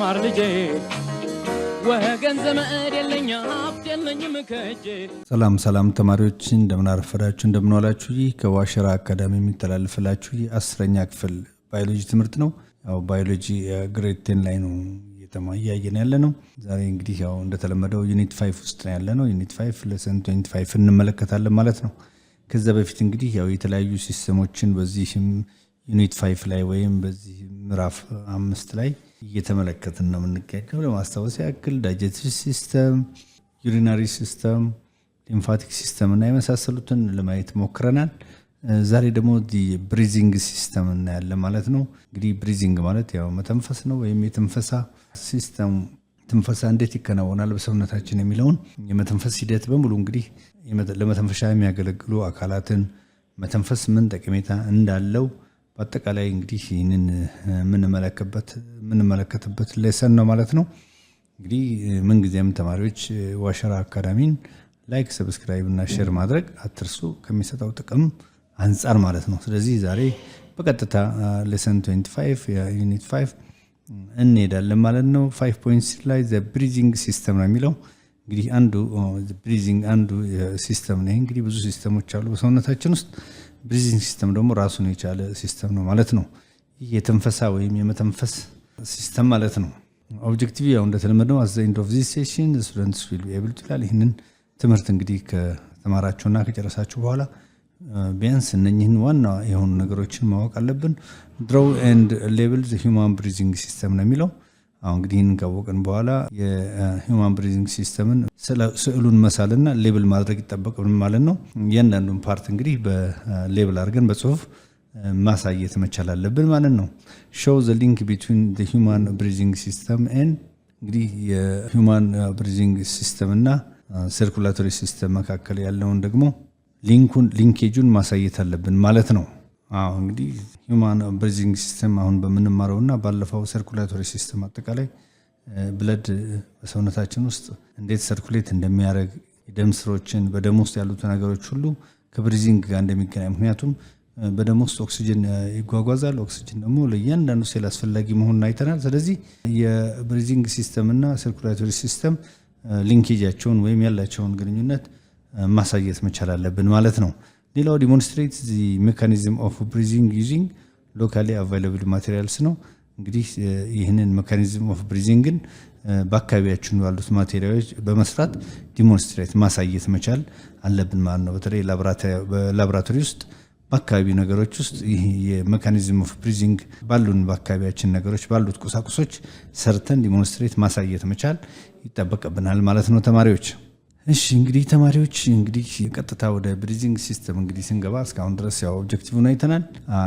ማር ልጄ ወገን ዘመድ የለኝ ሀብት የለኝም ከእጄ። ሰላም ተማሪዎች እንደምን አረፈዳችሁ እንደምን ዋላችሁ። ይህ ከዋሸራ አካዳሚ የሚተላለፍላችሁ የ10ኛ ክፍል ባዮሎጂ ትምህርት ነው። ያው ባዮሎጂ ግሬድ 10 ላይ ነው እያየን ያለ ነው። ዛሬ እንግዲህ ያው እንደተለመደው ዩኒት 5 ውስጥ ነው ያለ ነው። ዩኒት 5 ሌሰን 25 እንመለከታለን ማለት ነው። ከዛ በፊት እንግዲህ ያው የተለያዩ ሲስተሞችን በዚህም ዩኒት 5 ላይ ወይም በዚህ ምዕራፍ 5 ላይ እየተመለከትን ነው የምንገኘው። ለማስታወስ ያክል ዳይጀስቲቭ ሲስተም፣ ዩሪናሪ ሲስተም፣ ሊምፋቲክ ሲስተም እና የመሳሰሉትን ለማየት ሞክረናል። ዛሬ ደግሞ ብሪዚንግ ሲስተም እናያለን ማለት ነው። እንግዲህ ብሪዚንግ ማለት ያው መተንፈስ ነው ወይም የትንፈሳ ሲስተም፣ ትንፈሳ እንዴት ይከናወናል በሰውነታችን የሚለውን የመተንፈስ ሂደት በሙሉ እንግዲህ ለመተንፈሻ የሚያገለግሉ አካላትን መተንፈስ ምን ጠቀሜታ እንዳለው በአጠቃላይ እንግዲህ ይህንን የምንመለከትበት ሌሰን ነው ማለት ነው። እንግዲህ ምንጊዜም ተማሪዎች ዋሸራ አካዳሚን ላይክ፣ ሰብስክራይብ እና ሼር ማድረግ አትርሱ ከሚሰጠው ጥቅም አንጻር ማለት ነው። ስለዚህ ዛሬ በቀጥታ ሌሰን 25 ዩኒት 5 እንሄዳለን ማለት ነው። 5.3 ላይ ዘ ብሪዚንግ ሲስተም ነው የሚለው። እንግዲህ አንዱ ብሪዚንግ አንዱ ሲስተም ነው። እንግዲህ ብዙ ሲስተሞች አሉ በሰውነታችን ውስጥ። ብሪዚንግ ሲስተም ደግሞ ራሱን የቻለ ሲስተም ነው ማለት ነው። ይህ የትንፈሳ ወይም የመተንፈስ ሲስተም ማለት ነው። ኦብጀክቲቭ ያው እንደተለመደው at the end of this session the students will be able to ይላል። ይህንን ትምህርት እንግዲህ ከተማራችሁና ከጨረሳችሁ በኋላ ቢያንስ እነኚህን ዋና የሆኑ ነገሮችን ማወቅ አለብን። draw and label the human breathing system ነው የሚለው። አሁን እንግዲህ ይህንን ካወቅን በኋላ የሂውማን ብሪዚንግ ሲስተምን ስዕሉን መሳልና ሌብል ማድረግ ይጠበቅብን ማለት ነው። እያንዳንዱን ፓርት እንግዲህ በሌብል አድርገን በጽሁፍ ማሳየት መቻል አለብን ማለት ነው። show the link between the human breathing system and እንግዲህ የሂውማን ብሪዚንግ ሲስተም እና ሰርኩላቶሪ ሲስተም መካከል ያለውን ደግሞ ሊንኬጁን ማሳየት አለብን ማለት ነው። እንግዲህ ሂውማን ብሪዚንግ ሲስተም አሁን በምንማረውና ባለፈው ሰርኩላቶሪ ሲስተም አጠቃላይ ብለድ በሰውነታችን ውስጥ እንዴት ሰርኩሌት እንደሚያደርግ የደም ስሮችን በደም ውስጥ ያሉት ነገሮች ሁሉ ከብሪዚንግ ጋር እንደሚገናኝ፣ ምክንያቱም በደም ውስጥ ኦክሲጅን ይጓጓዛል። ኦክሲጅን ደግሞ ለእያንዳንዱ ሴል አስፈላጊ መሆኑን አይተናል። ስለዚህ የብሪዚንግ ሲስተም እና ሰርኩላቶሪ ሲስተም ሊንኬጃቸውን ወይም ያላቸውን ግንኙነት ማሳየት መቻል አለብን ማለት ነው። ሌላው ዲሞንስትሬት the mechanism of breathing using locally available materials ነው። እንግዲህ ይህንን ሜካኒዝም ኦፍ ብሪዚንግን በአካባቢያችን ያሉት ማቴሪያሎች በመስራት ዲሞንስትሬት ማሳየት መቻል አለብን ማለት ነው። በተለይ በላቦራቶሪ ውስጥ በአካባቢ ነገሮች ውስጥ ይህ የሜካኒዝም ኦፍ ብሪዚንግ ባሉን በአካባቢያችን ነገሮች ባሉት ቁሳቁሶች ሰርተን ዲሞንስትሬት ማሳየት መቻል ይጠበቅብናል ማለት ነው ተማሪዎች። እሺ እንግዲህ ተማሪዎች እንግዲህ ቀጥታ ወደ ብሪዚንግ ሲስተም እንግዲህ ስንገባ እስካሁን ድረስ ያው ኦብጀክቲቭ ነው አይተናል።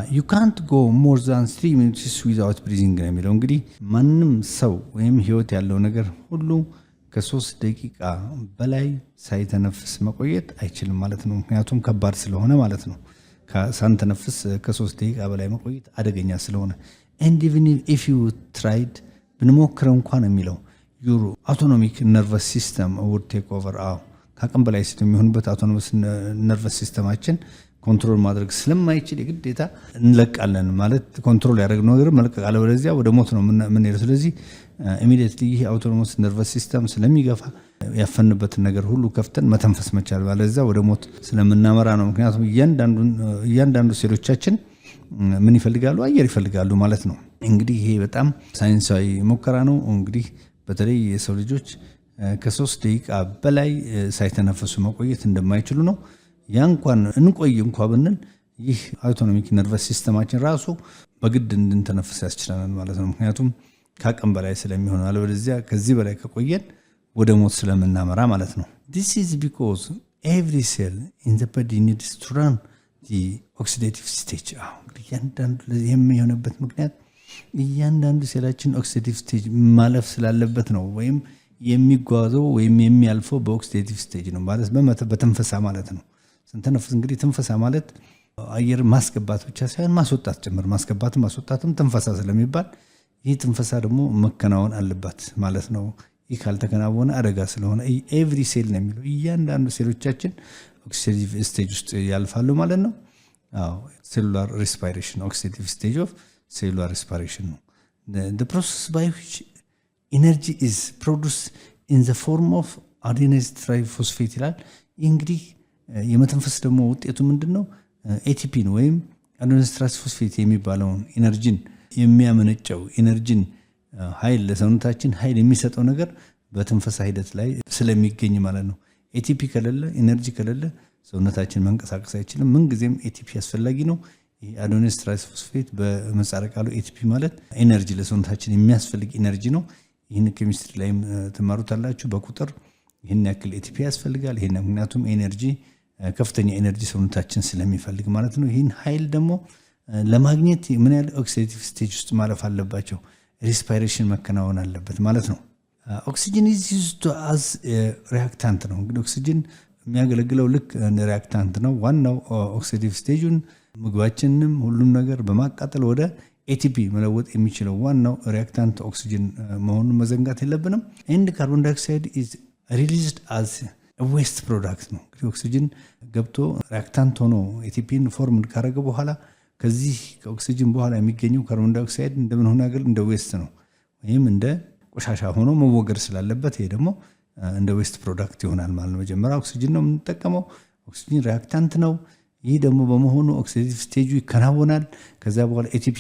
you can't go more than 3 minutes without breathing ነው የሚለው። እንግዲህ ማንም ሰው ወይም ህይወት ያለው ነገር ሁሉ ከ3 ደቂቃ በላይ ሳይተነፍስ መቆየት አይችልም ማለት ነው። ምክንያቱም ከባድ ስለሆነ ማለት ነው። ሳንተነፍስ ከ3 ደቂቃ በላይ መቆየት አደገኛ ስለሆነ and even if you tried ብንሞክረው እንኳን የሚለው your autonomic nervous system would take over። ከአቅም በላይ ስለሚሆንበት አውቶኖመስ ነርቨስ ሲስተማችን ኮንትሮል ማድረግ ስለማይችል የግዴታ እንለቃለን ማለት ኮንትሮል ያደረግነው ነገር መልቀቅ አለ፣ ወደዚያ ወደ ሞት ነው የምንሄደው። ስለዚህ ኢሚዲየትሊ ይህ አውቶኖመስ ነርቨስ ሲስተም ስለሚገፋ ያፈንበትን ነገር ሁሉ ከፍተን መተንፈስ መቻል ባለዚያ ወደ ሞት ስለምናመራ ነው። ምክንያቱም እያንዳንዱ ሴሎቻችን ምን ይፈልጋሉ? አየር ይፈልጋሉ ማለት ነው። እንግዲህ ይሄ በጣም ሳይንሳዊ ሙከራ ነው። እንግዲህ በተለይ የሰው ልጆች ከ3 ደቂቃ በላይ ሳይተነፈሱ መቆየት እንደማይችሉ ነው። ያ እንኳን እንቆይ ብንል ይህ አውቶኖሚክ ነርቨስ ሲስተማችን ራሱ በግድ እንድንተነፍስ ያስችለናል ማለት ነው። ምክንያቱም ከአቅም በላይ ስለሚሆን አለበለዚያ ከዚህ በላይ ከቆየን ወደ ሞት ስለምናመራ ማለት ነው። this is because every cell in the body needs to run the oxidative stage። እያንዳንዱ የሚሆንበት ምክንያት እያንዳንዱ ሴላችን ኦክሲዴቲቭ ስቴጅ ማለፍ ስላለበት ነው። ወይም የሚጓዘው ወይም የሚያልፈው በኦክሲዴቲቭ ስቴጅ ነው ማለት በትንፈሳ ማለት ነው። ስንተነፍስ እንግዲህ ትንፈሳ ማለት አየር ማስገባት ብቻ ሳይሆን ማስወጣት ጭምር፣ ማስወጣትም ትንፈሳ ስለሚባል ይህ ትንፈሳ ደግሞ መከናወን አለባት ማለት ነው። ይህ ካልተከናወነ አደጋ ስለሆነ ኤቭሪ ሴል ነው የሚለው እያንዳንዱ ሴሎቻችን ኦክሲዴቲቭ ስቴጅ ውስጥ ያልፋሉ ማለት ነው። ሴሉላር ሬስፓይሬሽን ኦክሲዴቲቭ ስቴጅ ኦፍ cellular respiration. The process by which ኢነርጂ ኢዝ ፕሮዱስድ ኢን ዘ ፎርም ኦፍ አዴኖሲን ትራይፎስፌት ይላል። ይህ እንግዲህ የመተንፈስ ደግሞ ውጤቱ ምንድነው? ኤቲፒን ወይም አዴኖሲን ትራይፎስፌት የሚባለውን ኢነርጂን የሚያመነጨው ኢነርጂን ኃይል ለሰውነታችን ኃይል የሚሰጠው ነገር በትንፈሳ ሂደት ላይ ስለሚገኝ ማለት ነው። ኤቲፒ ከሌለ ኢነርጂ ከሌለ ሰውነታችን መንቀሳቀስ አይችልም። ምን ጊዜም ኤቲፒ አስፈላጊ ነው። ይሄ አዴኖሲን ትራይፎስፌት በምህጻረ ቃሉ ኤቲፒ ማለት ኢነርጂ ለሰውነታችን የሚያስፈልግ ኢነርጂ ነው። ይህን ኬሚስትሪ ላይ ትማሩታላችሁ በቁጥር ይህን ያክል ኤቲፒ ያስፈልጋል። ይሄን ምክንያቱም ኤነርጂ ከፍተኛ ኤነርጂ ሰውነታችን ስለሚፈልግ ማለት ነው። ይህን ኃይል ደግሞ ለማግኘት ምን ያህል ኦክሲዴቲቭ ስቴጅ ውስጥ ማለፍ አለባቸው? ሪስፓይሬሽን መከናወን አለበት ማለት ነው። ኦክሲጅን ኢዝ ዩዝድ አዝ ሪአክታንት ነው። እንግዲህ ኦክሲጅን የሚያገለግለው ልክ እንደ ሪአክታንት ነው። ዋናው ኦክሲዴቲቭ ስቴጁን ምግባችንንም ሁሉም ነገር በማቃጠል ወደ ኤቲፒ መለወጥ የሚችለው ዋናው ሪአክታንት ኦክሲጅን መሆኑን መዘንጋት የለብንም። ኤንድ ካርቦን ዳይኦክሳይድ ኢዝ ሪሊዝድ አዝ ዌስት ፕሮዳክት ነው። እንግዲህ ኦክሲጅን ገብቶ ሪአክታንት ሆኖ ኤቲፒን ፎርም ካረገ በኋላ ከዚህ ከኦክሲጅን በኋላ የሚገኘው ካርቦን ዳይኦክሳይድ እንደምን ሆነ ያገል እንደ ዌስት ነው ወይም እንደ ቆሻሻ ሆኖ መወገድ ስላለበት ይሄ ደግሞ እንደ ዌስት ፕሮዳክት ይሆናል ማለት ነው። መጀመሪያ ኦክሲጅን ነው የምንጠቀመው። ኦክሲጅን ሪአክታንት ነው። ይህ ደግሞ በመሆኑ ኦክሲዴቲቭ ስቴጁ ይከናወናል። ከዛ በኋላ ኤቲፒ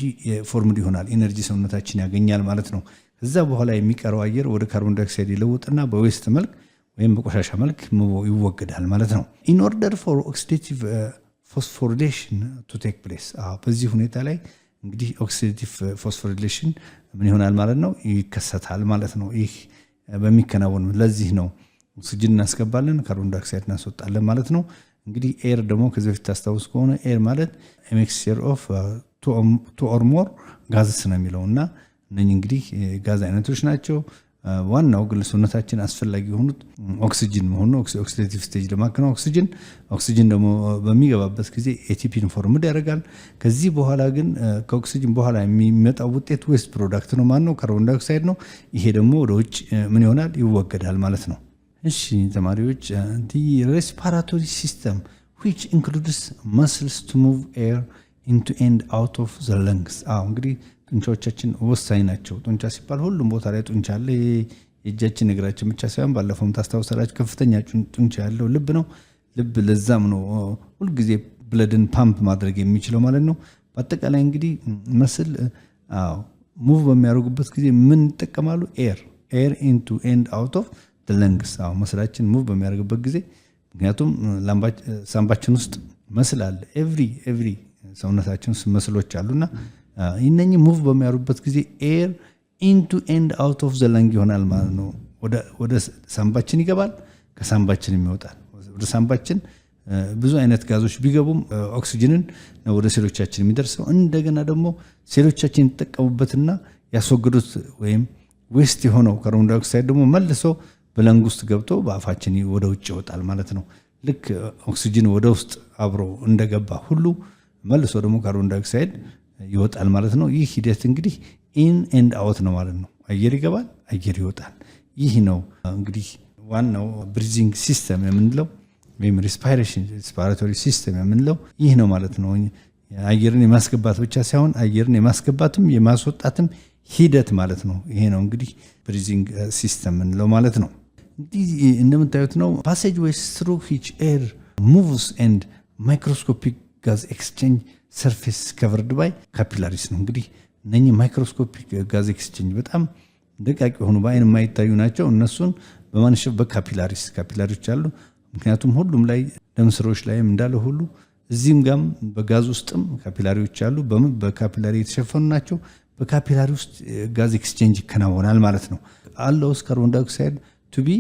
ፎርምድ ይሆናል። ኢነርጂ ሰውነታችን ያገኛል ማለት ነው። ከዛ በኋላ የሚቀረው አየር ወደ ካርቦን ዳይኦክሳይድ ይለወጥና በዌስት መልክ ወይም በቆሻሻ መልክ ይወገዳል ማለት ነው። ኢን ኦርደር ፎር ኦክሲዴቲቭ ፎስፎሪሌሽን ቱ ቴክ ፕሌስ በዚህ ሁኔታ ላይ እንግዲህ ኦክሲዴቲቭ ፎስፎሪሌሽን ምን ይሆናል ማለት ነው? ይከሰታል ማለት ነው። ይህ በሚከናወን ለዚህ ነው ኦክሲጅን እናስገባለን፣ ካርቦን ዳይኦክሳይድ እናስወጣለን ማለት ነው። እንግዲህ ኤር ደግሞ ከዚህ በፊት ታስታውስ ከሆነ ኤር ማለት ሚክስቸር ኦፍ ቱ ኦር ሞር ጋዝስ ነው የሚለው እና እነኚህ እንግዲህ ጋዝ አይነቶች ናቸው። ዋናው ግን ሰውነታችን አስፈላጊ የሆኑት ኦክሲጅን መሆኑ ኦክሲዴቲቭ ስቴጅ ለማከናወን ኦክሲጅን ደግሞ በሚገባበት ጊዜ ኤቲፒን ፎርምድ ያደርጋል። ከዚህ በኋላ ግን ከኦክሲጅን በኋላ የሚመጣው ውጤት ዌስት ፕሮዳክት ነው ማለት ነው፣ ካርቦን ዳይኦክሳይድ ነው። ይሄ ደግሞ ወደ ውጭ ምን ይሆናል? ይወገዳል ማለት ነው። እሺ ተማሪዎች the respiratory system which includes muscles to move air into and out of the lungs እንግዲህ ጡንቻዎቻችን ወሳኝ ናቸው። ጡንቻ ሲባል ሁሉም ቦታ ላይ ጡንቻ አለ። የእጃችን እግራችን ብቻ ሳይሆን ባለፈውም ታስታውሳላችሁ ከፍተኛ ጡንቻ ያለው ልብ ነው። ልብ ለዛም ነው ሁልጊዜ ብለድን ፓምፕ ማድረግ የሚችለው ማለት ነው። በአጠቃላይ እንግዲህ መስል ሙቭ በሚያደርጉበት ጊዜ ምን ይጠቀማሉ? ኤር ኢንቱ ኤንድ አውት ኦፍ ለንግስ መስላችን ሙቭ በሚያደርግበት ጊዜ ምክንያቱም ሳምባችን ውስጥ መስል አለ። ኤቭሪ ሰውነታችን ውስጥ መስሎች አሉና እነኚህ ሙቭ በሚያደርጉበት ጊዜ ኤር ኢንቱ ኤንድ አውት ኦፍ ዘ ለንግ ይሆናል ማለት ነው። ወደ ሳምባችን ይገባል፣ ከሳምባችን ይወጣል። ወደ ሳምባችን ብዙ አይነት ጋዞች ቢገቡም ኦክሲጅንን ወደ ሴሎቻችን የሚደርሰው እንደገና ደግሞ ሴሎቻችን ይጠቀሙበትና ያስወግዱት ወይም ዌስት የሆነው ካርቦን ዳይኦክሳይድ ደግሞ መልሶ በለንግ ውስጥ ገብቶ በአፋችን ወደ ውጭ ይወጣል ማለት ነው። ልክ ኦክሲጅን ወደ ውስጥ አብሮ እንደገባ ሁሉ መልሶ ደግሞ ካርቦን ዳይኦክሳይድ ይወጣል ማለት ነው። ይህ ሂደት እንግዲህ ኢን ኤንድ አውት ነው ማለት ነው። አየር ይገባል፣ አየር ይወጣል። ይህ ነው እንግዲህ ዋናው ብሪዚንግ ሲስተም የምንለው ወይም ሪስፓይሬቶሪ ሲስተም የምንለው ይህ ነው ማለት ነው። አየርን የማስገባት ብቻ ሳይሆን አየርን የማስገባትም የማስወጣትም ሂደት ማለት ነው። ይሄ ነው እንግዲህ ብሪዚንግ ሲስተም የምንለው ማለት ነው። እንግዲህ እንደምታዩት ነው ፓሴጅ ዌይስ ትሩ ዊች ኤር ሙቭስ ኤንድ ማይክሮስኮፒክ ጋዝ ኤክስቼንጅ ሰርፌስ ከቨርድ ባይ ካፒላሪስ ነው። እንግዲህ እነኚህ ማይክሮስኮፒክ ጋዝ ኤክስቼንጅ በጣም ደቃቅ የሆኑ በአይን የማይታዩ ናቸው። እነሱን በማንሸፍ ካፒላሪዎች አሉ። ምክንያቱም ሁሉም ላይ ደም ስሮች ላይም እንዳለ ሁሉ እዚህም ጋም በጋዝ ውስጥም ካፒላሪዎች አሉ። በካፒላሪ የተሸፈኑ ናቸው። በካፒላሪ ውስጥ ጋዝ ኤክስቼንጅ ይከናወናል ማለት ነው። አለውስ ካርቦን ዳይኦክሳይድ ቱ ቢ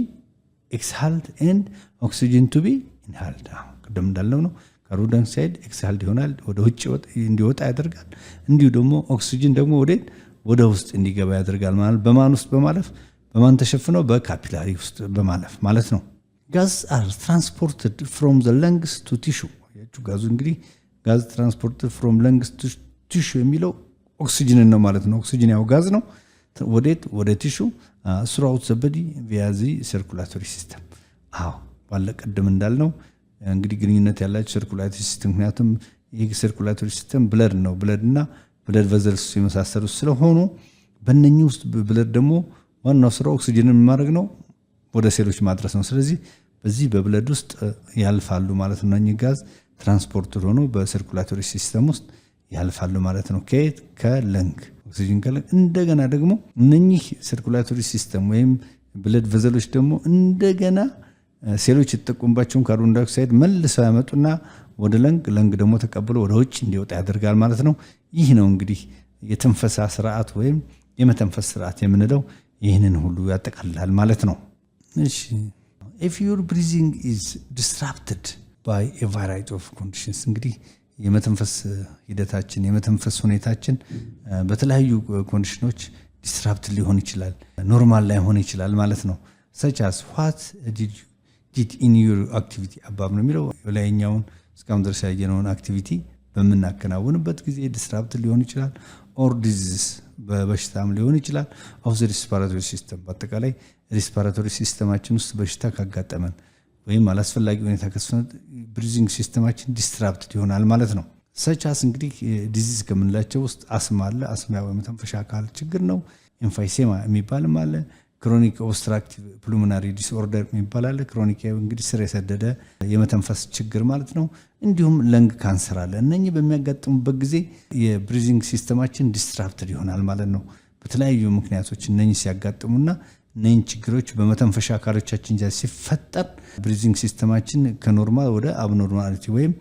ኤክስሃልድ ኤንድ ኦክሲጅን ቱ ቢ ኢንሃልድ። ቅድም እንዳለው ነው ካርቦን ዳይኦክሳይድ ኤክስሃልድ ይሆናል፣ ወደ ውጭ እንዲወጣ ያደርጋል። እንዲሁ ደግሞ ኦክሲጅን ደግሞ ወደ ውስጥ እንዲገባ ያደርጋል ማለት በማን ውስጥ በማለፍ በማን ተሸፍነው በካፒላሪ ውስጥ በማለፍ ማለት ነው። ጋዝ አር ትራንስፖርትድ ፍሮም ዘ ለንግስ ቱ ቲሹ። ጋዙ እንግዲህ ጋዝ ትራንስፖርትድ ፍሮም ለንግስ ቱ ቲሹ የሚለው ኦክሲጅን ነው ማለት ነው። ኦክሲጅን ያው ጋዝ ነው። ወደ ቲሹ ስራውት ዘበዲ ቪያዚ ሰርኩላቶሪ ሲስተም ባለ ቀደም እንዳልነው እንግዲህ ግንኙነት ያላቸው ሰርኩላቶሪ ሲስተም ምክንያቱም ይህ ሰርኩላቶሪ ሲስተም ብለድ ነው። ብለድና ብለድ ቨዘልስ የመሳሰሉት ስለሆኑ በእነኚህ ውስጥ ብለድ ደግሞ ዋናው ስራው ኦክሲጅንን ማድረግ ነው፣ ወደ ሴሎች ማድረስ ነው። ስለዚህ በዚህ በብለድ ውስጥ ያልፋሉ ማለት ነው። እኚህ ጋዝ ትራንስፖርት ሆኖ በሰርኩላቶሪ ሲስተም ውስጥ ያልፋሉ ማለት ነው። ከየት? ከለንግ ኦክሲጅን ከለንግ። እንደገና ደግሞ እነኚህ ሰርኩላቶሪ ሲስተም ወይም ብለድ ቨዘሎች ደግሞ እንደገና ሴሎች የተጠቀሙባቸውን ካርቦን ዳይኦክሳይድ መልሰው ያመጡና ወደ ለንግ ደግሞ ተቀብሎ ወደ ውጭ እንዲወጣ ያደርጋል ማለት ነው። ይህ ነው እንግዲህ የትንፈሳ ስርዓት ወይም የመተንፈስ ስርዓት የምንለው ይህንን ሁሉ ያጠቃልላል ማለት ነው። እሺ if your breathing is disrupted by a variety of conditions እንግዲህ የመተንፈስ ሂደታችን የመተንፈስ ሁኔታችን በተለያዩ ኮንዲሽኖች ዲስራፕት ሊሆን ይችላል፣ ኖርማል ላይ ሆነ ይችላል ማለት ነው። such as what did in your activity above ነው የሚለው ላይኛውን እስካሁን ድረስ ያየነውን አክቲቪቲ በምናከናውንበት ጊዜ ዲስራፕት ሊሆን ይችላል። ኦር ዲዚዝ በበሽታም ሊሆን ይችላል። ኦፍ ዘ ሪስፓራቶሪ ሲስተም በአጠቃላይ ሪስፓራቶሪ ሲስተማችን ውስጥ በሽታ ካጋጠመን ወይም አላስፈላጊ ሁኔታ ከስፈነ ብሪዚንግ ሲስተማችን ዲስራፕት ይሆናል ማለት ነው። ሰቻስ እንግዲህ ዲዚዝ ከምንላቸው ውስጥ አስማ አለ። አስማ ወይም መተንፈሻ አካል ችግር ነው። ኤምፋይሴማ የሚባልም አለ። ክሮኒክ ኦብስትራክቲቭ ፕሉሞናሪ ዲስኦርደር የሚባል አለ። ክሮኒክ እንግዲህ ስር የሰደደ የመተንፈስ ችግር ማለት ነው። እንዲሁም ለንግ ካንሰር አለ። እነኚህ በሚያጋጥሙበት ጊዜ የብሪዚንግ ሲስተማችን ዲስትራፕትድ ይሆናል ማለት ነው። በተለያዩ ምክንያቶች እነኚህ ሲያጋጥሙና እነኚህ ችግሮች በመተንፈሻ አካሎቻችን ሲፈጠር ብሪዚንግ ሲስተማችን ከኖርማል ወደ አብኖርማሊቲ ወይም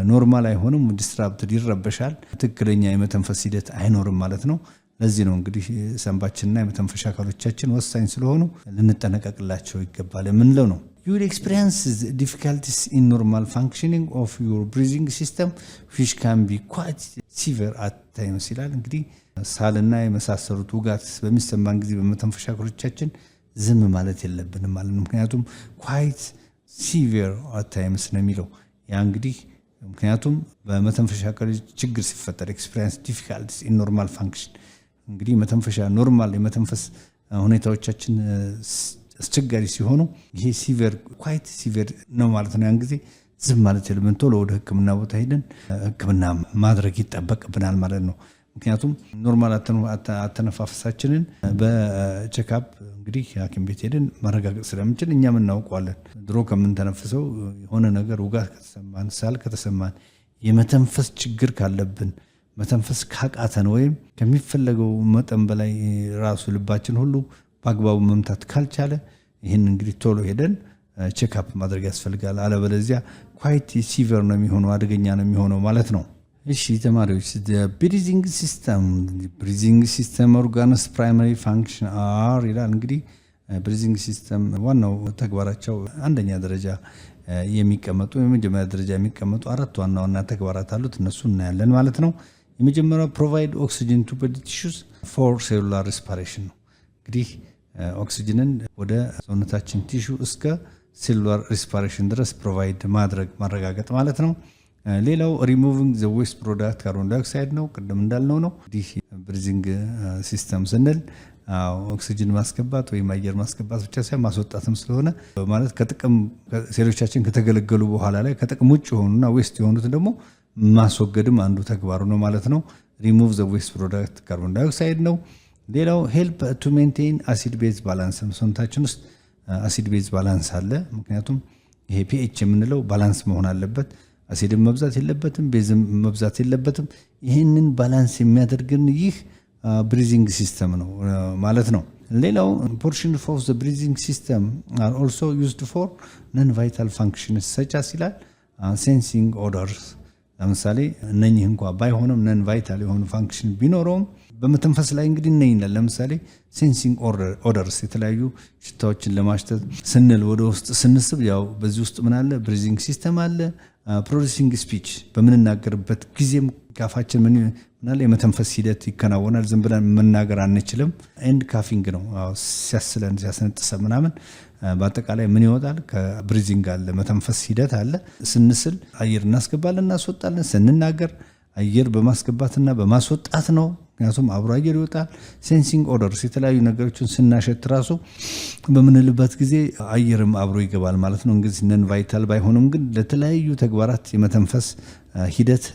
ኖርማል አይሆንም፣ ዲስትራፕትድ ይረበሻል። ትክክለኛ የመተንፈስ ሂደት አይኖርም ማለት ነው። ለዚህ ነው እንግዲህ ሰንባችንና የመተንፈሻ አካሎቻችን ወሳኝ ስለሆኑ ልንጠነቀቅላቸው ይገባል የምንለው ነው። You will experience difficulties in normal functioning of your breathing system which can be quite severe at times ይላል። እንግዲህ ሳልና የመሳሰሉት ውጋት በሚሰማን ጊዜ በመተንፈሻ አካሎቻችን ዝም ማለት የለብንም ማለት ነው። ምክንያቱም quite severe at times ነው የሚለው ያ እንግዲህ ምክንያቱም በመተንፈሻ አካሎች ችግር ሲፈጠር experience difficulties in normal function እንግዲህ መተንፈሻ ኖርማል የመተንፈስ ሁኔታዎቻችን አስቸጋሪ ሲሆኑ ይሄ ሲቨር ኳይት ሲቨር ነው ማለት ነው። ያን ጊዜ ዝም ማለት የለብንም። ቶሎ ወደ ሕክምና ቦታ ሄደን ሕክምና ማድረግ ይጠበቅብናል ማለት ነው። ምክንያቱም ኖርማል አተነፋፈሳችንን በቼክአፕ እንግዲህ ሐኪም ቤት ሄደን ማረጋገጥ ስለምንችል እኛም እናውቀዋለን። ድሮ ከምንተነፍሰው የሆነ ነገር ውጋት ከተሰማን፣ ሳል ከተሰማን፣ የመተንፈስ ችግር ካለብን፣ መተንፈስ ካቃተን ወይም ከሚፈለገው መጠን በላይ ራሱ ልባችን ሁሉ በአግባቡ መምታት ካልቻለ ይህን እንግዲህ ቶሎ ሄደን ቼክአፕ ማድረግ ያስፈልጋል። አለበለዚያ ኳይት ሲቨር ነው የሚሆነው፣ አደገኛ ነው የሚሆነው ማለት ነው። እሺ ተማሪዎች ብሪዚንግ ሲስተም ኦርጋንስ ፕራይመሪ ፋንክሽን አር ይላል። እንግዲህ ብሪዚንግ ሲስተም ዋናው ተግባራቸው አንደኛ ደረጃ የሚቀመጡ የመጀመሪያ ደረጃ የሚቀመጡ አራት ዋና ዋና ተግባራት አሉት። እነሱ እናያለን ማለት ነው። የመጀመሪያው ፕሮቫይድ ኦክሲጅን ቱ ቦዲ ቲሹስ ፎር ሴሉላር ሪስፓሬሽን ነው። እንግዲህ ኦክሲጅንን ወደ ሰውነታችን ቲሹ እስከ ሴሉላር ሪስፓሬሽን ድረስ ፕሮቫይድ ማረጋገጥ ማለት ነው። ሌላው ሪሙቪንግ ዘ ዌስት ፕሮዳክት ካርቦን ዳይኦክሳይድ ነው። ቅድም እንዳልነው ነው። እንግዲህ ብሪዚንግ ሲስተም ስንል ኦክሲጅን ማስገባት ወይም አየር ማስገባት ብቻ ሳይሆን ማስወጣትም ስለሆነ ማለት ከጥቅም ሴሎቻችን ከተገለገሉ በኋላ ላይ ከጥቅም ውጭ የሆኑና ዌስት የሆኑት ደግሞ ማስወገድም አንዱ ተግባሩ ነው ማለት ነው። ሪሙቭ ዘ ዌስት ፕሮዳክት ካርቦን ዳይኦክሳይድ ነው። ሌላው ሄልፕ ቱ ሜንቴን አሲድ ቤዝ ባላንስ ነው። ሰውነታችን ውስጥ አሲድ ቤዝ ባላንስ አለ። ምክንያቱም ይሄ ፒኤች የምንለው ባላንስ መሆን አለበት። አሲድም መብዛት የለበትም፣ ቤዝም መብዛት የለበትም። ይህንን ባላንስ የሚያደርግን ይህ ብሪዚንግ ሲስተም ነው ማለት ነው። ሌላው ፖርሽን ኦፍ ዘ ብሪዚንግ ሲስተም አር ኦልሶ ዩዝድ ፎር ነን ቫይታል ፋንክሽንስ ሰች አስ ይላል ሴንሲንግ ኦደርስ። ለምሳሌ እነኚህ እንኳ ባይሆንም ነን ቫይታል የሆኑ ፋንክሽን ቢኖረውም በመተንፈስ ላይ እንግዲህ እነኝላል። ለምሳሌ ሴንሲንግ ኦደርስ የተለያዩ ሽታዎችን ለማሽተት ስንል ወደ ውስጥ ስንስብ ያው በዚህ ውስጥ ምን አለ? ብሪዚንግ ሲስተም አለ። ፕሮዲሲንግ ስፒች በምንናገርበት ጊዜም ካፋችን ምን አለ? የመተንፈስ ሂደት ይከናወናል። ዝም ብለን መናገር አንችልም። ኤንድ ካፊንግ ነው ሲያስለን ሲያስነጥሰ ምናምን በአጠቃላይ ምን ይወጣል? ከብሪዚንግ አለ መተንፈስ ሂደት አለ። ስንስል አየር እናስገባለን እናስወጣለን። ስንናገር አየር በማስገባትና በማስወጣት ነው። ምክንያቱም አብሮ አየር ይወጣል። ሴንሲንግ ኦደርስ የተለያዩ ነገሮችን ስናሸት ራሱ በምንልበት ጊዜ አየርም አብሮ ይገባል ማለት ነው። እንግዲህ ነን ቫይታል ባይሆንም ግን ለተለያዩ ተግባራት የመተንፈስ ሂደት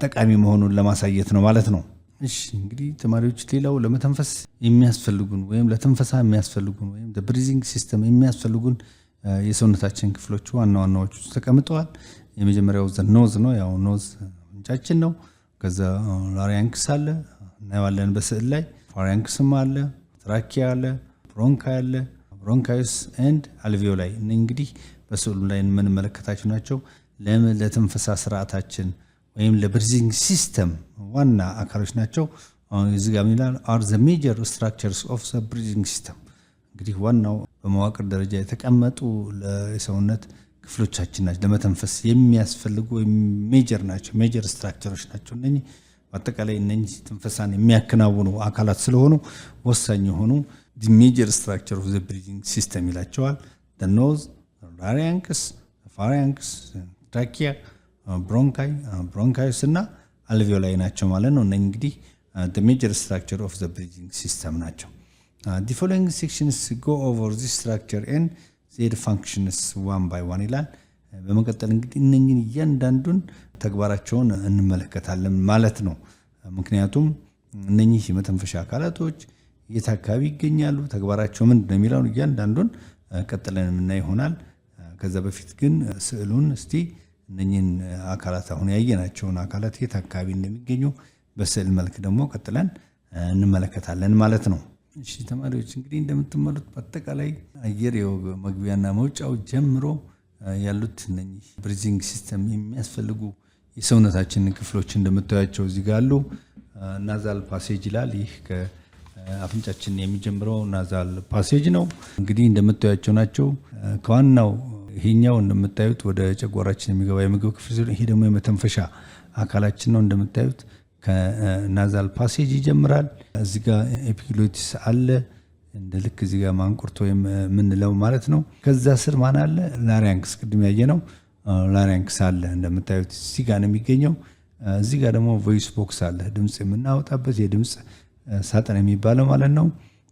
ጠቃሚ መሆኑን ለማሳየት ነው ማለት ነው። እሺ እንግዲህ ተማሪዎች ሌላው ለመተንፈስ የሚያስፈልጉን ወይም ለትንፈሳ የሚያስፈልጉን ወይም ብሪዚንግ ሲስተም የሚያስፈልጉን የሰውነታችን ክፍሎች ዋና ዋናዎቹ ተቀምጠዋል። የመጀመሪያው ኖዝ ነው። ያው ኖዝ አፍንጫችን ነው። ከዛ ላሪንክስ አለ እናየዋለን በስዕል ላይ። ፋሪንክስም አለ፣ ትራኪያ አለ፣ ብሮንካይ አለ፣ ብሮንካይስ ኤንድ አልቬዮላይ። እንግዲህ በስዕሉ ላይ የምንመለከታቸው ናቸው። ለትንፈሳ ስርዓታችን ወይም ለብሪዚንግ ሲስተም ዋና አካሎች ናቸው። እዚህ ጋር ይላል are the major structures of the breathing system። እንግዲህ ዋናው በመዋቅር ደረጃ የተቀመጡ ለሰውነት ክፍሎቻችን ናቸው። ለመተንፈስ የሚያስፈልጉ ሜጀር ናቸው። ሜጀር ስትራክቸሮች ናቸው። እነኚህ በአጠቃላይ እነኚህ ትንፈሳን የሚያከናውኑ አካላት ስለሆኑ ወሳኝ የሆኑ the major structure of the breathing system ይላቸዋል። the nose, larynx, pharynx, trachea ብሮንካይስ እና አልቬዮላይ ናቸው ማለት ነው። እነዚህ እንግዲህ the major structure of the breathing system ናቸው። the following sections go over this structure and their functions one by one ይላል። በመቀጠል እንግዲህ እነኚህን እያንዳንዱን ተግባራቸውን እንመለከታለን ማለት ነው። ምክንያቱም እነኚህ የመተንፈሻ አካላቶች የት አካባቢ ይገኛሉ፣ ተግባራቸው ምንድን ነው የሚለውን እያንዳንዱን ቀጥለን የምናይ ይሆናል። ከዛ በፊት ግን ስዕሉን እስቲ እነኚህን አካላት አሁን ያየናቸውን አካላት የት አካባቢ እንደሚገኙ በስዕል መልክ ደግሞ ቀጥለን እንመለከታለን ማለት ነው። እሺ ተማሪዎች እንግዲህ እንደምትመለከቱት በአጠቃላይ አየር መግቢያና መውጫው ጀምሮ ያሉት እነኚህ ብሪዚንግ ሲስተም የሚያስፈልጉ የሰውነታችን ክፍሎች እንደምታዩቸው እዚህ ጋር አሉ። ናዛል ፓሴጅ ይላል። ይህ ከአፍንጫችን የሚጀምረው ናዛል ፓሴጅ ነው። እንግዲህ እንደምታዩቸው ናቸው። ከዋናው ይሄኛው እንደምታዩት ወደ ጨጓራችን የሚገባ የምግብ ክፍል ሲሆን ይሄ ደግሞ የመተንፈሻ አካላችን ነው። እንደምታዩት ከናዛል ፓሴጅ ይጀምራል። እዚህ ጋር ኤፒግሎቲስ አለ እንደ ልክ እዚህ ጋር ማንቁርት ወይም ምንለው ማለት ነው። ከዛ ስር ማን አለ? ላሪንክስ ቅድም ያየነው ላሪንክስ አለ። እንደምታዩት እዚህ ጋር ነው የሚገኘው። እዚህ ጋር ደግሞ ቮይስ ቦክስ አለ፣ ድምጽ የምናወጣበት የድምጽ ሳጥን የሚባለው ማለት ነው።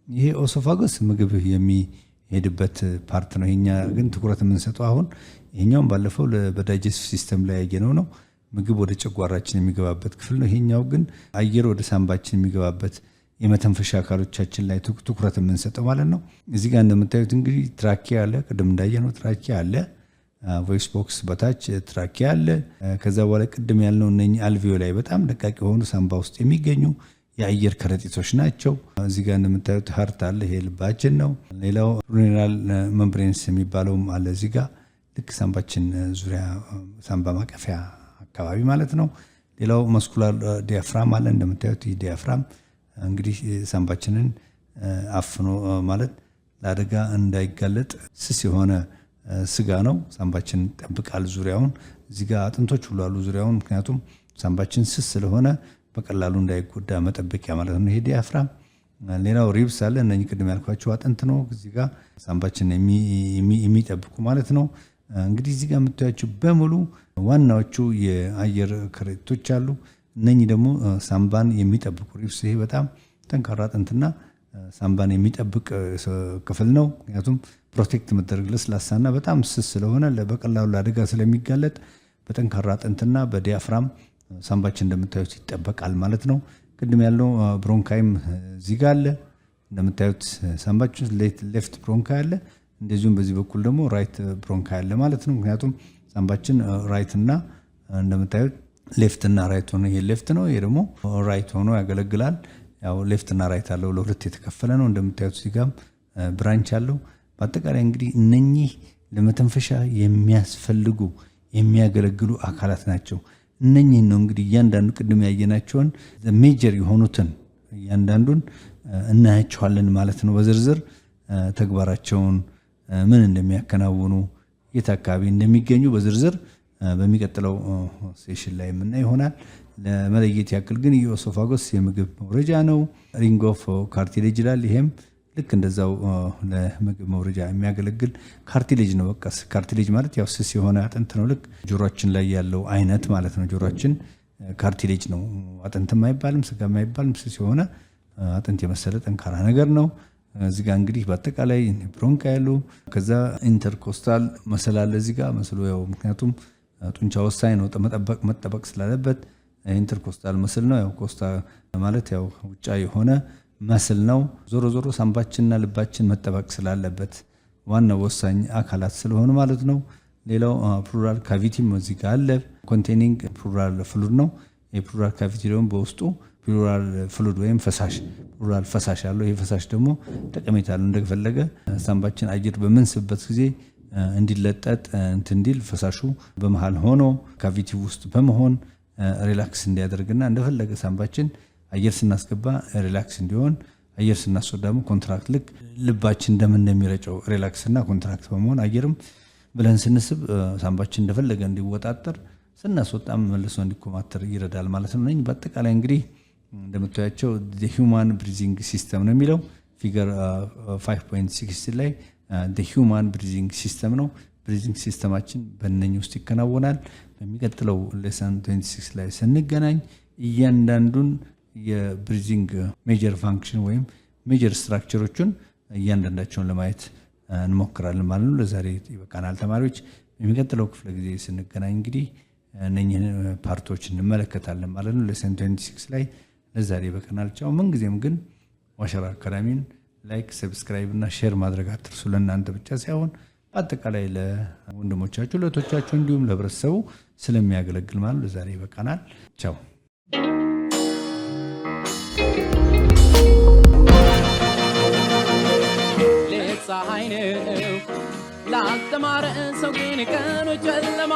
ይሄ ኦሶፋገስ ምግብ የሚሄድበት ፓርት ነው። ይሄኛ ግን ትኩረት የምንሰጠው አሁን ይሄኛውን ባለፈው በዳይጀስቲቭ ሲስተም ላይ ያየነው ነው። ምግብ ወደ ጨጓራችን የሚገባበት ክፍል ነው። ይሄኛው ግን አየር ወደ ሳምባችን የሚገባበት የመተንፈሻ አካሎቻችን ላይ ትኩረት የምንሰጠው ማለት ነው። እዚህ ጋር እንደምታዩት እንግዲህ ትራኪያ አለ። ቅድም እንዳየነው ትራኪያ አለ። ቮይስ ቦክስ በታች ትራኪያ አለ። ከዛ በኋላ ቅድም ያልነው እነኚህ አልቬዮላይ በጣም ደቃቅ የሆኑ ሳምባ ውስጥ የሚገኙ የአየር ከረጢቶች ናቸው። እዚህ ጋር እንደምታዩት ሃርት አለ። ይሄ ልባችን ነው። ሌላው ሩኔራል መምብሬንስ የሚባለውም አለ እዚህ ጋር ልክ ሳምባችን ዙሪያ ሳምባ ማቀፊያ አካባቢ ማለት ነው። ሌላው መስኩላር ዲያፍራም አለ። እንደምታዩት ይህ ዲያፍራም እንግዲህ ሳምባችንን አፍኖ ማለት ለአደጋ እንዳይጋለጥ ስስ የሆነ ስጋ ነው። ሳምባችን ይጠብቃል ዙሪያውን። እዚህ ጋር አጥንቶች ሁሉ አሉ ዙሪያውን። ምክንያቱም ሳምባችን ስስ ስለሆነ በቀላሉ እንዳይጎዳ መጠበቂያ ማለት ነው ይሄ ዲያፍራም። ሌላው ሪብስ አለ። እነኚህ ቅድም ያልኳቸው አጥንት ነው እዚህ ጋር ሳምባችን የሚጠብቁ ማለት ነው። እንግዲህ እዚህ ጋር የምታያቸው በሙሉ ዋናዎቹ የአየር ከረጢቶች አሉ። እነኚህ ደግሞ ሳምባን የሚጠብቁ ሪብስ። ይሄ በጣም ጠንካራ አጥንትና ሳምባን የሚጠብቅ ክፍል ነው። ምክንያቱም ፕሮቴክት መደረግ ለስላሳና በጣም ስስ ስለሆነ በቀላሉ ለአደጋ ስለሚጋለጥ በጠንካራ አጥንትና በዲያፍራም ሳምባችን እንደምታዩት ይጠበቃል ማለት ነው። ቅድም ያለው ብሮንካይም እዚህ ጋር አለ። እንደምታዩት ሳምባችን ሌፍት ብሮንካይ አለ። እንደዚሁም በዚህ በኩል ደግሞ ራይት ብሮንካይ አለ ማለት ነው። ምክንያቱም ሳምባችን ራይት እና እንደምታዩት ሌፍት እና ራይት ሆኖ ይሄ ሌፍት ነው፣ ይሄ ደግሞ ራይት ሆኖ ያገለግላል። ያው ሌፍት እና ራይት አለው ለሁለት የተከፈለ ነው። እንደምታዩት እዚህ ጋር ብራንች አለው። በአጠቃላይ እንግዲህ እነኚህ ለመተንፈሻ የሚያስፈልጉ የሚያገለግሉ አካላት ናቸው። እነኚህን ነው እንግዲህ እያንዳንዱ ቅድም ያየናቸውን ሜጀር የሆኑትን እያንዳንዱን እናያቸዋለን ማለት ነው። በዝርዝር ተግባራቸውን ምን እንደሚያከናውኑ የት አካባቢ እንደሚገኙ በዝርዝር በሚቀጥለው ሴሽን ላይ የምናይ ይሆናል። ለመለየት ያክል ግን የኦሶፋጎስ የምግብ መውረጃ ነው። ሪንግ ኦፍ ካርቲሌጅ ይላል። ይሄም ልክ እንደዛው ለምግብ መውረጃ የሚያገለግል ካርቲሌጅ ነው። በቃ ካርቲሌጅ ማለት ያው ስስ የሆነ አጥንት ነው። ልክ ጆሮአችን ላይ ያለው አይነት ማለት ነው። ጆሮአችን ካርቲሌጅ ነው። አጥንትም አይባልም ስጋም አይባልም፣ ስስ የሆነ አጥንት የመሰለ ጠንካራ ነገር ነው። እዚህ ጋር እንግዲህ በአጠቃላይ ብሮንካ ያሉ ከዛ ኢንተርኮስታል መሰል አለ እዚህ ጋር መስሎ ያው ምክንያቱም ጡንቻ ወሳኝ ነው መጠበቅ ስላለበት ኢንተርኮስታል መስል ነው። ያው ኮስታ ማለት ያው ውጫ የሆነ መስል ነው። ዞሮ ዞሮ ሳምባችንና ልባችን መጠበቅ ስላለበት ዋናው ወሳኝ አካላት ስለሆነ ማለት ነው። ሌላው ፕሉራል ካቪቲም እዚህ ጋር አለ። ኮንቴኒንግ ፕሉራል ፍሉድ ነው። የፕሉራል ካቪቲ ደግሞ በውስጡ ፕሉራል ፍሉድ ወይም ፈሳሽ ፕሉራል ፈሳሽ አለው። ይሄ ፈሳሽ ደግሞ ጠቀሜታ አለው። እንደፈለገ ሳምባችን አየር በምንስበት ጊዜ እንዲለጠጥ እንዲል ፈሳሹ በመሃል ሆኖ ካቪቲ ውስጥ በመሆን ሪላክስ እንዲያደርግና እንደፈለገ ሳምባችን አየር ስናስገባ ሪላክስ እንዲሆን፣ አየር ስናስወጣ ደግሞ ኮንትራክት ልክ ልባችን እንደሚረጨው ሪላክስ እና ኮንትራክት በመሆን አየርም ብለን ስንስብ ሳምባችን እንደፈለገ እንዲወጣጠር ስናስወጣም መልሶ እንዲኮማተር ይረዳል ማለት ነው። በአጠቃላይ እንግዲህ እንደምታያቸው the human breathing system ነው የሚለው ፊገር 5.6 ላይ the human breathing system ነው። ብሪዚንግ ሲስተማችን በእነኚህ ውስጥ ይከናወናል። በሚቀጥለው ሌሰን 26 ላይ ስንገናኝ እያንዳንዱን የብሪዚንግ ሜጀር ፋንክሽን ወይም ሜጀር ስትራክቸሮችን እያንዳንዳቸውን ለማየት እንሞክራለን ማለት ነው። ለዛሬ ይበቃናል ተማሪዎች። በሚቀጥለው ክፍለ ጊዜ ስንገናኝ እንግዲህ እነኚህን ፓርቶች እንመለከታለን ማለት ነው። ሌሰን 26 ላይ ለዛሬ ይበቃናል። ቻው። ምንጊዜም ግን ዋሸራ አካዳሚን ላይክ፣ ሰብስክራይብ እና ሼር ማድረግ አትርሱ። ለእናንተ ብቻ ሳይሆን በአጠቃላይ ለወንድሞቻችሁ፣ ለእህቶቻችሁ እንዲሁም ለህብረተሰቡ ስለሚያገለግል ማለት ነው። ለዛሬ ይበቃናል። ቻው። ፀሐይ ነው ላልተማረ ሰው ግን ቀኑ ጨለማ